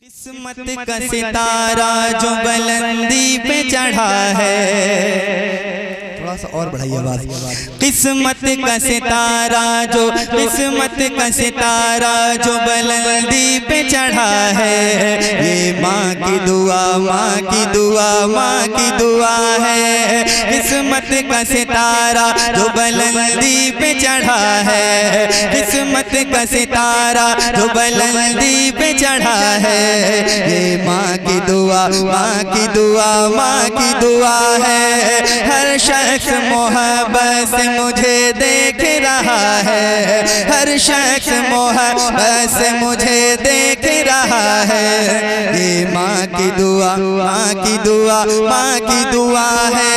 قسمت کا ستارہ جو بلندی پہ چڑھا ہے، تھوڑا سا اور بڑھائیے آواز۔ قسمت کا ستارہ جو بلندی پہ چڑھا ہے، یہ ماں کی دعا ہے۔ قسمت کا ستارہ جو بلندی پہ چڑھا ہے، قسمت کا ستارہ جو بلندی پہ چڑھا ہے، یہ ماں کی دعا ہے۔ ہر شخص محبت سے مجھے دیکھ رہا ہے، ہر شخص محبت سے مجھے دیکھ رہا ہے، یہ ماں کی دعا ہے، یہ ماں کی دعا ہے،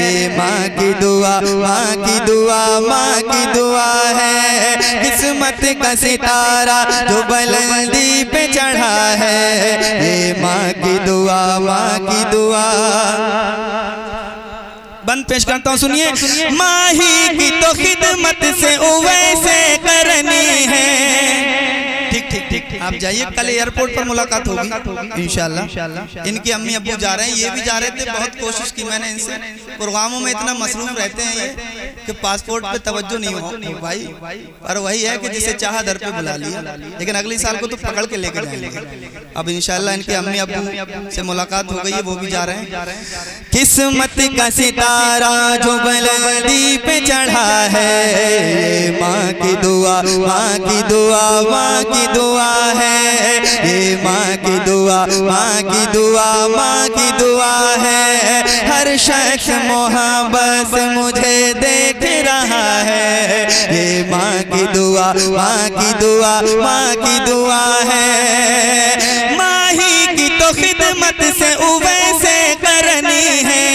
یہ ماں کی دعا ہے۔ قسمت کا ستارہ جو بلندی پہ چڑھا ہے، یہ ماں کی دعا بند پیش کرتا ہوں، سنیے۔ ماہی کی تو خدمت سے ویسے کرنی ہے۔ ٹھیک آپ جائیے، کل ایئرپورٹ پر ملاقات ہوگی انشاءاللہ۔ ان کی امی ابو جا رہے ہیں، یہ بھی جا رہے تھے، بہت کوشش کی میں نے ان سے، پروگراموں میں اتنا مصروف رہتے ہیں یہ کہ پاسپورٹ پہ توجہ نہیں ہو بھائی، اور وہی ہے کہ جسے چاہا در پہ بلا لیا، لیکن اگلی سال کو تو پکڑ کے لے کے جائیں گے۔ اب انشاءاللہ ان کے امی ابو سے ملاقات ہو گئی ہے، وہ بھی جا رہے ہیں۔ قسمت کا ستارہ جو بلندی پہ چڑھا ہے، ماں کی دعا ہے، یہ ماں کی دعا ہے۔ ہر شخص محبت سے مجھے دیکھ رہا ہے، یہ ماں کی دعا ہے۔ ماہی کی تو خدمت سے ویسے کرنی ہے،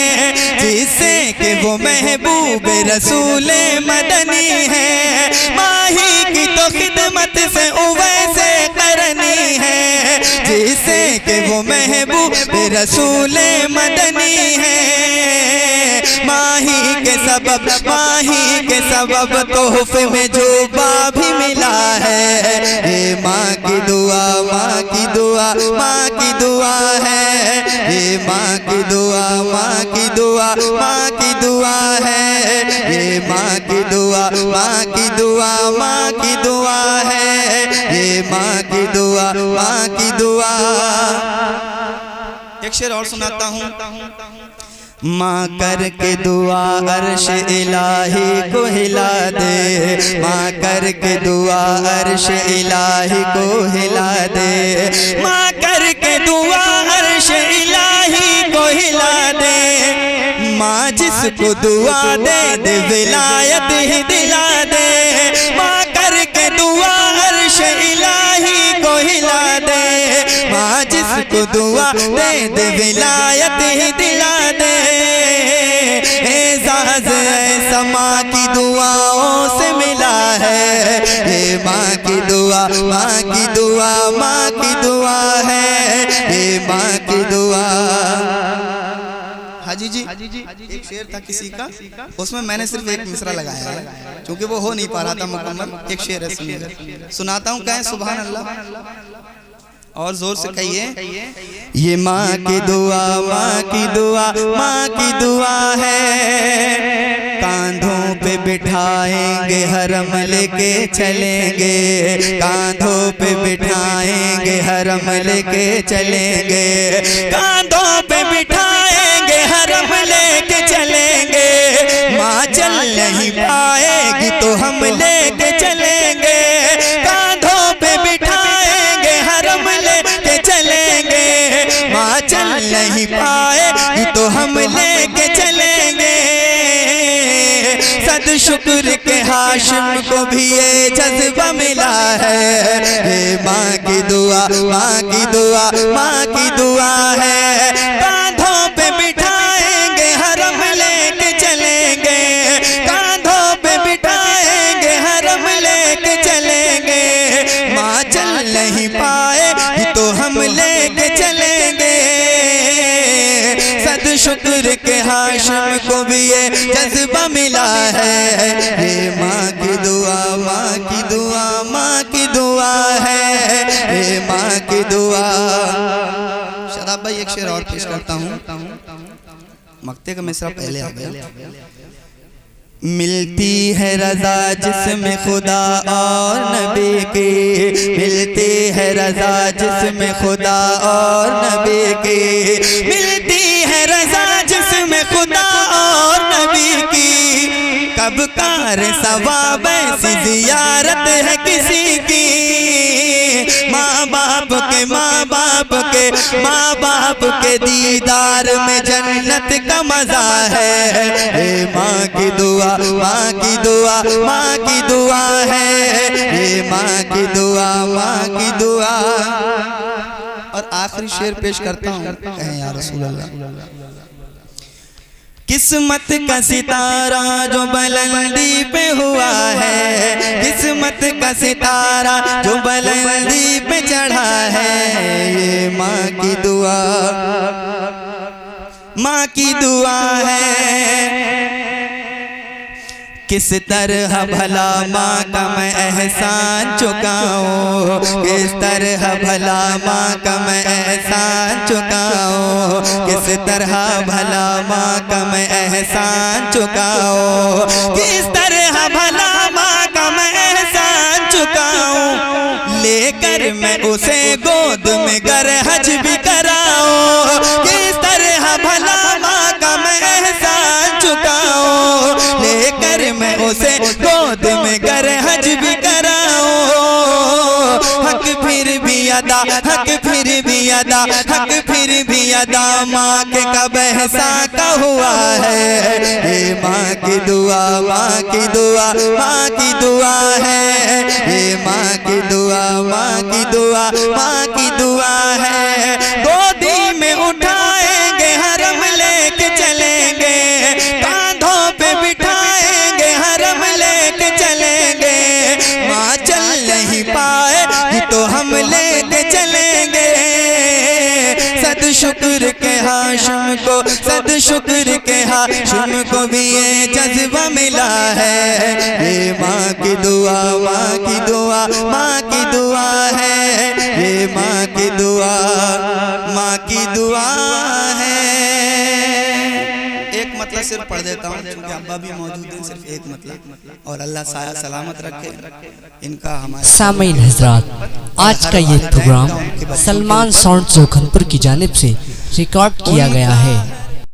جسے کہ وہ محبوب رسول مدنی ہے۔ ماہی کی تو خدمت سے ویسے کرنی ہے، جسے کہ وہ محبوب رسول مدنی ہے۔ ماہی کے سبب تحفے میں جو بھی ملا ہے، یہ ماں کی دعا ہے، یہ ماں کی دعا ہے، یہ ماں کی دعا ہے، یہ ماں کی دعا۔ ایک شعر اور سناتا ہوں۔ ماں کر کے دعا عرش الہی کو ہلا دے، ماں کر کے دعا عرش الہی کو ہلا دے، ماں کر کے دعا عرش الہی کو ہلا دے، ماں جس کو دعا دے ولایت ہی دلا دے، ماں کر کے دعا عرش الہی کو ہلا دے، ماں جس کو دعا دے ولایت ہی دلا دے۔ اعزاز ایسا ماں کی دعاؤں سے ملا ہے، یہ ماں کی دعا ہے، یہ ماں کی دعا۔ حاجی جی ایک شعر تھا کسی کا، اس میں نے صرف ایک مصرع لگایا ہے کیونکہ وہ ہو نہیں پا رہا تھا مکمل۔ ایک شعر ہے، سناتا ہوں، کہیں سبحان اللہ، اور زور سے کہیے۔ یہ ماں کی دعا ہے، کاندھوں پہ بٹھائیں گے حرم لے کے چلیں گے، کاندھوں پہ بٹھائیں گے حرم لے کے چلیں گے، کاندھوں پہ بٹھائیں گے حرم لے کے چلیں گے، ماں چل نہیں پائے گی تو ہم لے کے چلیں گے، کاندھوں پہ بٹھائیں گے حرم لے کے چلیں گے، ماں چل نہیں پائے گی تو ہم لے کے چلیں گے۔ صد شکر کے ہاشم کو بھی یہ جذبہ ملا ہے، یہ ماں کی دعا ہے۔ کاندھوں پہ بٹھائیں گے حرم لے کے چلیں گے، کاندھوں پہ بٹھائیں گے حرم لے کے چلیں گے، ماں چل نہیں پائے تو ہم لے کے چلیں گے۔ صد شکر کے ہاشم کو بھی یہ جذبہ ملا ہے، یہ ماں کی دعا، ماں کی دعا، ماں کی دعا ہے، یہ ماں کی دعا۔ شاداب بھائی ایک شعر اور پیش کرتا ہوں، مقطع کا مصرع پہلے آ گیا۔ ملتی ہے رضا جسم خدا اور نبی کی، ملتی ہے رضا جسم خدا اور نبی کی، ملتی ہے رضا جسم خدا اور نبی کی، کب کار ثواب ایسی زیارت ہے کسی کی، ماں باپ کے ماں باپ کے ماں باپ کے دیدار میں جنت کا مزہ ہے، اے ماں کی دعا، ماں کی دعا، ماں کی دعا ہے، اے ماں کی دعا، ماں کی دعا۔ اور آخری شعر پیش کرتا ہوں، کہیں یا رسول اللہ۔ قسمت کا ستارہ جو بلندی پہ ہوا ہے، قسمت کا ستارہ جو بلندی پہ چڑھا ہے، یہ ماں کی دعا، ماں کی دعا ہے۔ کس طرح بھلا ماں کا میں احسان چکاؤں، کس طرح بھلا ماں کا میں احسان چکاؤں، کس طرح بھلا ماں کا میں احسان چکاؤں، کس طرح بھلا ماں کا میں احسان چکاؤں، لے کر میں اسے گود میں گر حج بھی کراؤں، کس طرح بھلا ماں کا میں احسان چکاؤں، لے کر میں اسے گود میں گر حج بھی کراؤں، حق پھر بھی ادا، حق پھر بھی ادا، حق پھر بھی ادا ماں کے کب احسان کا ہوا ہے، یہ ماں کی دعا، ماں کی دعا، ماں کی دعا ہے، یہ ماں کی دعا، ماں کی دعا، ماں کی دعا ہے۔ گودی میں اٹھائیں گے حرم لے کے چلیں گے، کاندھوں پہ بٹھائیں گے حرم لے کے چلیں گے، ماں چل نہیں پائے تو ہم لے کے چلیں گے، صد شکر کے ہاشم کو، صد شکر کے ہاشم کو بھی یہ جذبہ ملا ہے، یہ ماں کی دعا، ماں کی دعا، ماں کی دعا ہے، یہ ماں کی دعا، ماں کی دعا ہے۔ ایک مطلب صرف پڑھ دیتا ہوں چونکہ ابا بھی موجود ہیں، صرف ایک مطلب، اور اللہ سایہ سلامت رکھے ان کا ہمارے سامعین حضرات، آج کا یہ پروگرام سلمان ساؤنڈ زوکھنپور کی جانب سے ریکارڈ کیا گیا ہے۔